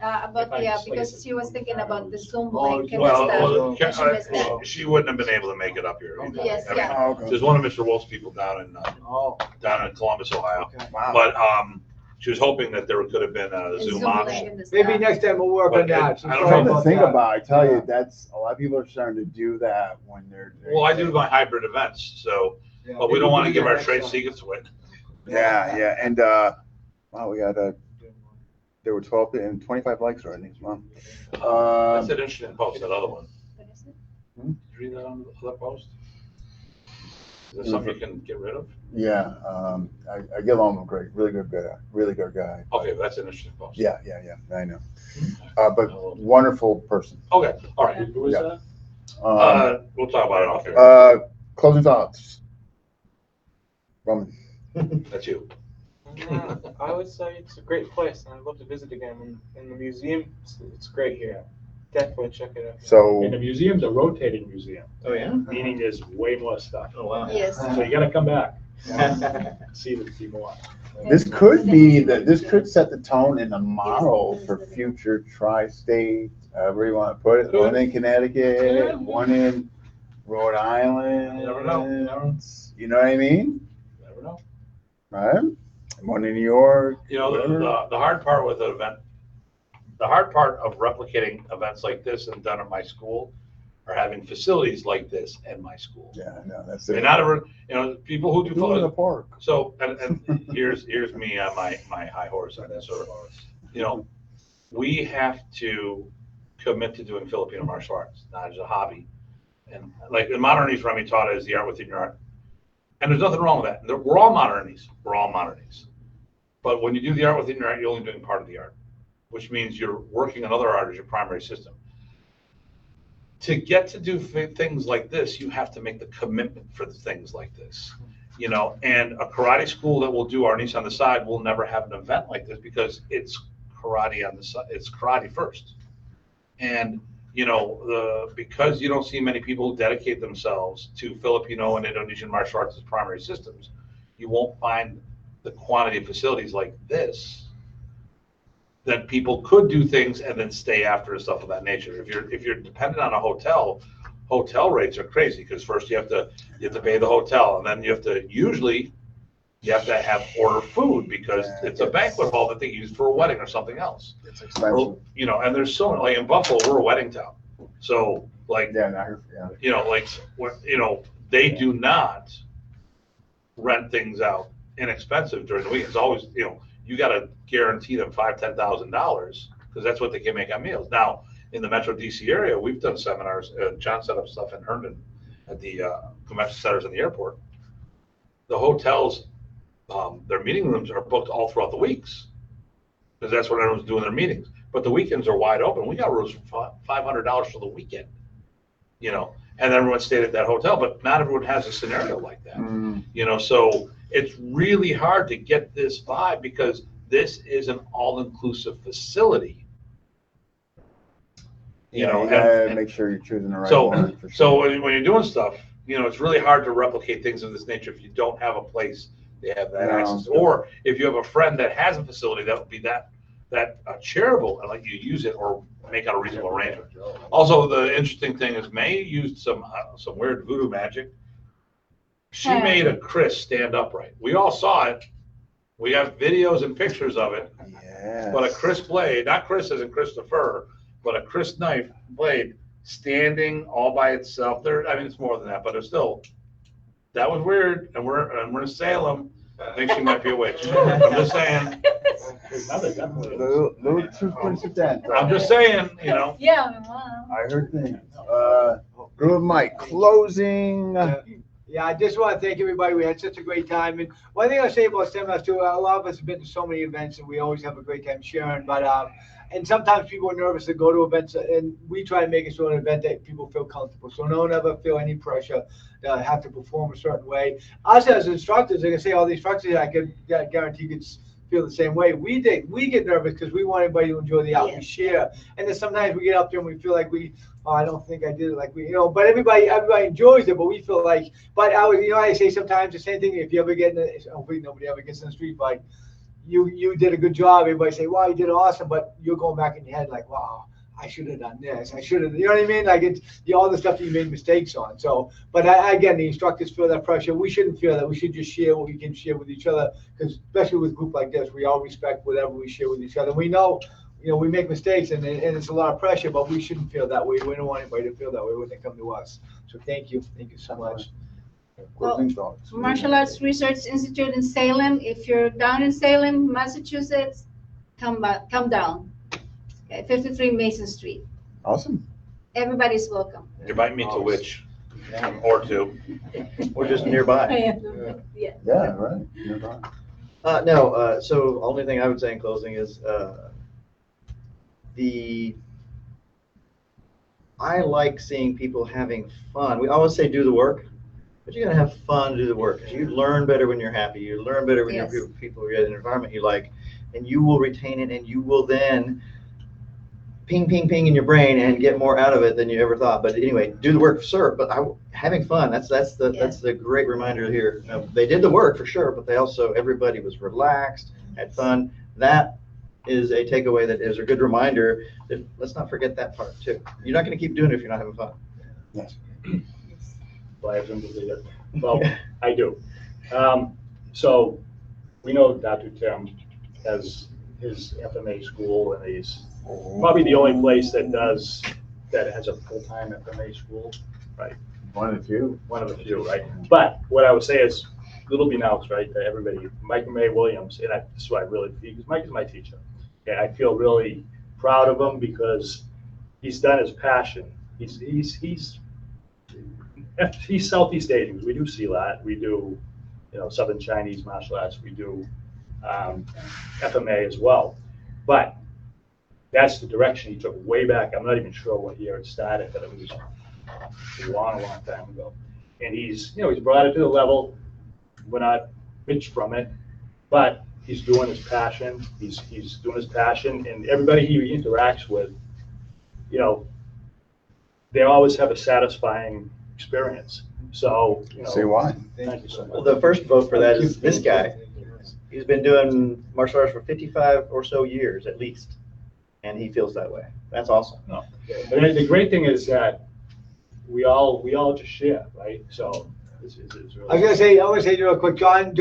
about the, because she was thinking about the Zoom link and
Well,
stuff. and she missed that.
she wouldn't have been able to make it up here.
Yes,
I mean,
yeah.
Oh, okay.
There's one of Mr. Wolf's people down
Oh,
in Columbus, Ohio.
okay.
Wow.
But she was hoping that there could have been a
And
Zoom
link
option.
and the
Maybe
stuff.
next time we'll work
But
on that.
I don't
Sorry
Something to
about
think
that.
about. I tell you,
Yeah.
that's a lot of people are starting to do that when they're.
Well, I do my hybrid events, so,
Yeah,
but we
maybe
don't want to
do
give
that
our
next
trade
time.
secrets away.
Yeah, and wow, we had there were 12 and 25 likes already. Wow.
That's an interesting post, that other one.
What is it?
Did you read that on the other post? Is that something you can get rid of?
Yeah, I get along with great, really good guy.
Okay, that's an interesting post.
Yeah, I know. But wonderful person.
Okay, all right.
Who was
Yeah.
that?
We'll talk about it off here.
Closing thoughts. Roman.
That's you.
Yeah, I would say it's a great place, and I'd love to visit again. And the museum, it's great here. Definitely check it out.
So
And the museum's a rotating museum,
Oh, yeah?
meaning there's way more stuff.
Oh, wow.
Yes.
So you gotta come back, see more.
this could be this could set the tone and the model for future tri-state, however you want to put it. One in Connecticut, one in Rhode Island.
You never know.
You know what I mean?
Never know.
Right? One in New York.
You know,
whatever.
the hard part with an event, the hard part of replicating events like this and done at my school are having facilities like this at my school.
Yeah, no, that's
They're
it.
not ever, people who do
Do it in the park.
So, and here's me on my high horse on this, or, we have to commit to doing Filipino martial arts, not as a hobby. And like in modernities, Remy taught us the art within your art. And there's nothing wrong with that. We're all modernities. But when you do the art within your art, you're only doing part of the art, which means you're working another art as your primary system. To get to do things like this, you have to make the commitment for the things like this. And a karate school that will do Arnis on the side will never have an event like this because it's karate on the side. It's karate first. And, because you don't see many people who dedicate themselves to Filipino and Indonesian martial arts as primary systems, you won't find the quantity of facilities like this that people could do things and then stay after and stuff of that nature. If you're dependent on a hotel rates are crazy because first you have to pay the hotel and then you have to have order food because it's a banquet hall that they use for a wedding or something else.
It's expensive.
And there's so like in Buffalo, we're a wedding town. So like,
Yeah,
they do not rent things out inexpensive during the week. It's always, you got to guarantee them $5,000-$10,000 because that's what they can make on meals. Now, in the Metro DC area, we've done seminars. John set up stuff in Herndon at the convention centers in the airport. The hotels, their meeting rooms are booked all throughout the weeks because that's when everyone's doing their meetings. But the weekends are wide open. We got rooms for $500 for the weekend, and everyone stayed at that hotel. But not everyone has a scenario like that, So it's really hard to get this vibe because this is an all-inclusive facility.
You gotta make sure you're choosing the right one. For sure.
So when you're doing stuff, it's really hard to replicate things of this nature if you don't have a place they have that access. Or if you have a friend that has a facility that would be that charitable and let you use it or make out a reasonable arrangement. Also, the interesting thing is May used some weird voodoo magic. She made a Chris stand upright. We all saw it. We have videos and pictures of it.
Yes.
But a Chris blade, not Chris as in Christopher, but a Chris knife blade standing all by itself. It's more than that, but it's still, that was weird. And we're in Salem. I think she might be a witch. I'm just saying.
Little too coincidental.
I'm just saying,
Yeah, wow.
I heard things. Groove Mike, closing.
Yeah, I just want to thank everybody. We had such a great time. And one thing I'll say about seminars too, a lot of us have been to so many events and we always have a great time sharing. But and sometimes people are nervous to go to events, and we try to make it so an event that people feel comfortable. So no one ever feel any pressure to have to perform a certain way. Us as instructors, like I say, all the instructors, I could guarantee you could feel the same way. We get nervous because we want everybody to enjoy the hour we share. And then sometimes we get up there and we feel like I don't think I did it like but everybody enjoys it, but we feel like, but I say sometimes the same thing. If you ever get hopefully nobody ever gets in the street fight, you did a good job. Everybody say, wow, you did awesome, but you're going back in your head like, wow, I should have done this. I should have, you know what I mean? Like it's all the stuff that you made mistakes on. So, but again, the instructors feel that pressure. We shouldn't feel that. We should just share what we can share with each other, because especially with a group like this, we all respect whatever we share with each other. We know, we make mistakes and it's a lot of pressure, but we shouldn't feel that way. We don't want anybody to feel that way when they come to us. So thank you so much.
Closing thoughts.
Martial Arts Research Institute in Salem. If you're down in Salem, Massachusetts, come down. Okay, 53 Mason Street.
Awesome.
Everybody's welcome.
you might meet a witch or two.
Or just nearby.
Yeah.
Yeah, right. Nearby.
No, so only thing I would say in closing is I like seeing people having fun. We always say do the work, but you're gonna have fun to do the work. You learn better when you're happy. You learn better when you're with people you're in an environment you like, and you will retain it, and you will then ping, ping, ping in your brain and get more out of it than you ever thought. But anyway, do the work, sir. But having fun, that's the great reminder here. They did the work for sure, but everybody was relaxed, had fun. That is a takeaway that is a good reminder that let's not forget that part too. You're not going to keep doing it if you're not having fun.
Yes.
Well, I have them to do that. Well, I do. So we know Dr. Tim has his FMA school, and he's probably the only place that has a full-time FMA school, right?
One of the few.
One of the few, right? But what I would say is, little beknownst, right, to everybody, Mike May Williams, and this is what I really feel, because Mike is my teacher. And I feel really proud of him because he's done his passion. He's Southeast Asian. We do SEALAT, we do, Southern Chinese martial arts, we do FMA as well. But that's the direction he took way back. I'm not even sure what year it started, but it was a long time ago. And he's brought it to the level. We're not rich from it, but he's doing his passion. He's doing his passion, and everybody he interacts with, they always have a satisfying experience. So,
Say why.
Thank you so much.
Well, the first vote for that is this guy. He's been doing martial arts for 55 or so years at least, and he feels that way. That's awesome.
No. And the great thing is that we all just share, right? So is really.
I was gonna say real quick, John,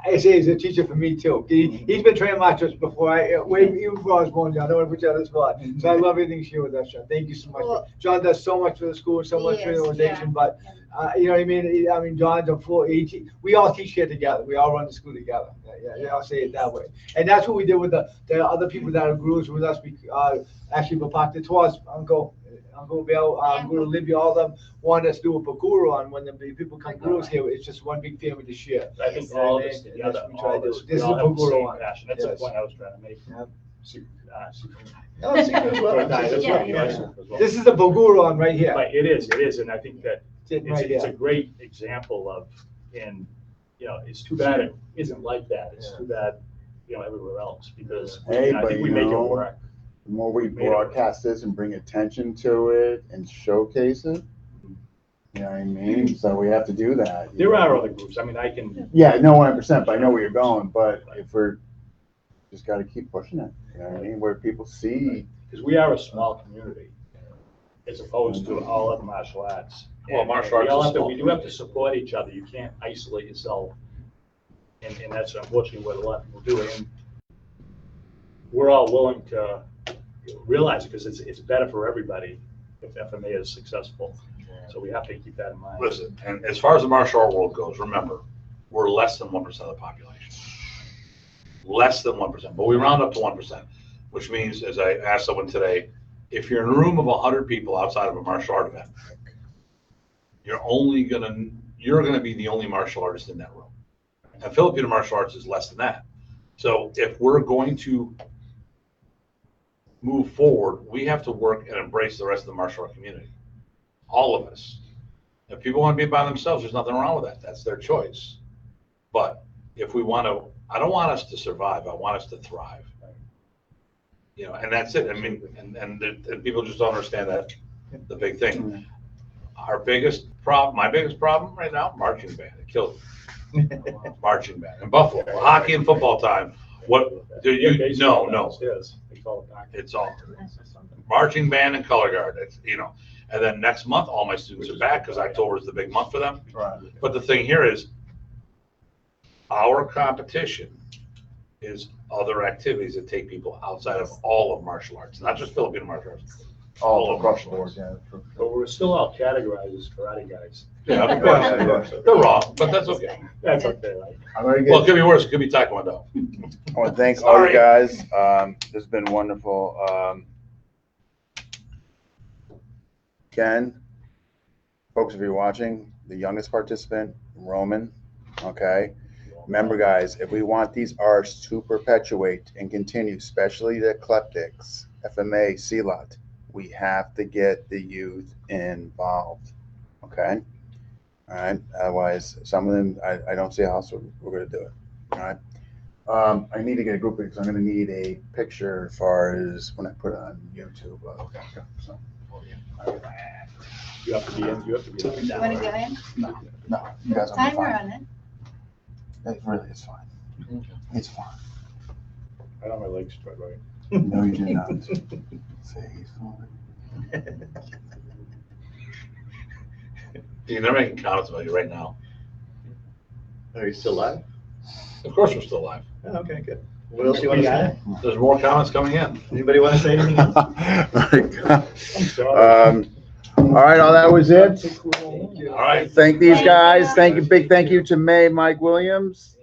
I say he's a teacher for me too. He's been training my trust before even before I was born, John. I don't want to put you on the spot. So I love everything you share with us, John. Thank you so much.
Well,
John does so much for the school, so much for the
yes,
organization,
yeah.
but, you know what I mean? I mean, John's a full, we all teach here together. We all run the school together. Yeah, I'll say it that way. And that's what we did with the other people that are groups with us. We, actually, Bapakta Twas, Uncle Bill, Guru Libya, all of them wanted us to do a Paguru on when the people come gurus here. It's just one big family to share.
I think
You know
all
what
of
I
us
mean?
together,
That's what we try
all
to
of
do.
us,
This is
we all have the
Paguru
same
on.
passion. That's the
Yes.
point I was trying to make.
Yep.
No, it's good as well.
Yeah.
This is the Paguru on right here.
But it is, and I think that
Sitting
it's,
right
it's a
here.
great example of, and, you know, it's too bad it isn't like that. It's too bad, you know, everywhere else, because
Hey,
you know, I
but
think we
you
make it
know,
work.
The more we
Made it
broadcast this and bring attention to it and showcase it, you know what I mean? So we have to do that. you
There
know?
are other groups. I mean, I can,
Yeah, no, 100%, but I know where you're going, but if we're, just gotta keep pushing it, you know what I mean? Where people see,
because we are a small community, as opposed to all other martial arts.
Well,
And
martial arts
we all
is
have to,
small
we do have to support each other. You can't isolate yourself. And that's unfortunately what a lot of people do. And we're all willing to realize it because it's better for everybody if FMA is successful. So we have to keep that in mind.
Listen, and as far as the martial art world goes, remember, we're less than 1% of the population. Less than 1%, but we round up to 1%, which means, as I asked someone today, if you're in a room of 100 people outside of a martial art event, you're gonna be the only martial artist in that room. And Filipino martial arts is less than that. So if we're going to move forward, we have to work and embrace the rest of the martial art community. All of us. If people want to be by themselves, there's nothing wrong with that. That's their choice. But if we want to, I don't want us to survive. I want us to thrive. You know, and that's it. I mean, and people just don't understand that, the big thing. Our biggest problem, my biggest problem right now, marching band. It killed me. Marching band in Buffalo, hockey and football time. What do you? No.
Yes, they call it back.
It's all marching band and color guard. It's, you know, and then next month all my students are back because October is the big month for them.
right,
But the thing here is, our competition is other activities that take people outside of all of martial arts, not just Filipino martial arts.
all
of
across the
martial
board,
arts.
yeah.
But we're still all categorized as karate guys.
Yeah, of course. They're wrong, but that's okay.
That's okay, right?
I'm gonna
Well, it
get,
could be worse. It could be Taekwondo.
I wanna thank all you
Sorry.
guys, this has been wonderful, Ken, folks, if you're watching, the youngest participant, Roman, okay? Remember, guys, if we want these arts to perpetuate and continue, especially the eclectics, FMA, CLOT, we have to get the youth involved, okay? All right, otherwise, some of them, I don't see how else we're gonna do it, all right? I need to get a group because I'm gonna need a picture as far as when I put it on YouTube. Okay, so.
You have to be in, you have to be in.
You want to go in?
No, you guys will be
Timer
fine.
on it.
It really is fine. It's fine.
I don't have my legs spread right.
No, you do not. Say he's fine.
They're making comments about you right now.
Are you still live?
Of course, we're still alive.
Oh, okay, good. What else do you want to say?
There's more comments coming in.
Anybody want to say anything else?
I'm sorry.
All right, all that was it.
All right.
Thank these guys. Thank you, big thank you to May, Mike Williams.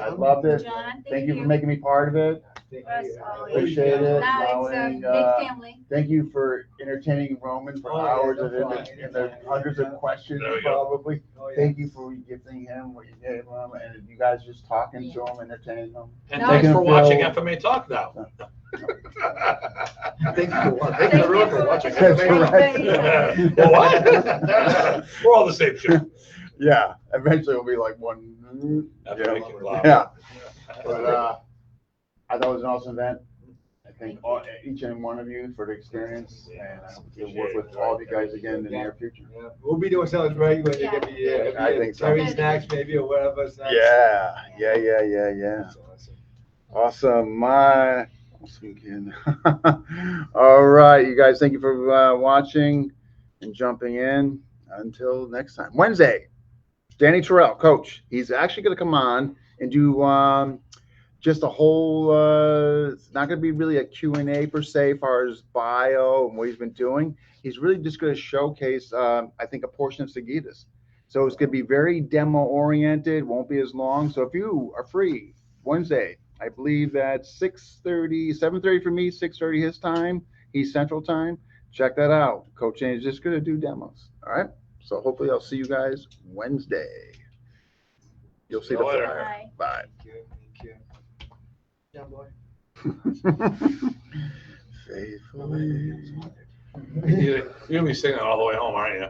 I love it.
John,
Thank you for making me part of it.
Us always.
Appreciate it.
Now it's a
Allowing,
big family.
Thank you for entertaining Roman for
Oh, yeah,
hours
no
and
problem.
and the hundreds of questions
There we go.
probably.
Oh, yeah.
Thank you for giving him what you gave him and you guys just talking to him, entertaining him.
And
No.
thanks
Making
for
them
watching
feel-
FMA Talk now.
Thank you for watching. Thank you everyone for watching.
That's
right.
Well, what? We're all the same show.
Yeah, eventually it'll be like one.
FMA conglomerate.
Yeah. But I thought it was an awesome event. I thank each and one of you for the experience, and I hope to work with all of you guys again in the near future.
Yeah, we'll be doing something regular.
Yeah.
Every year.
I think so.
Cherry snacks maybe or whatever snacks.
Yeah.
That's awesome.
Awesome, awesome kid. All right, you guys, thank you for watching and jumping in. until next time. Wednesday, Danny Terrell, coach. He's actually going to come on and do just a whole, it's not going to be really a Q&A per se, as far as bio and what he's been doing. He's really just going to showcase, I think, a portion of Sagitas. So it's going to be very demo oriented, won't be as long. So if you are free Wednesday, I believe that's 6:30, 7:30 for me, 6:30 his time, he's Central Time. Check that out. Coach James is just going to do demos. All right. So hopefully I'll see you guys Wednesday. You'll see the
later.
flyer. Bye.
Thank you.
Yeah, boy.
Faithfully.
You're gonna be singing all the way home, aren't you?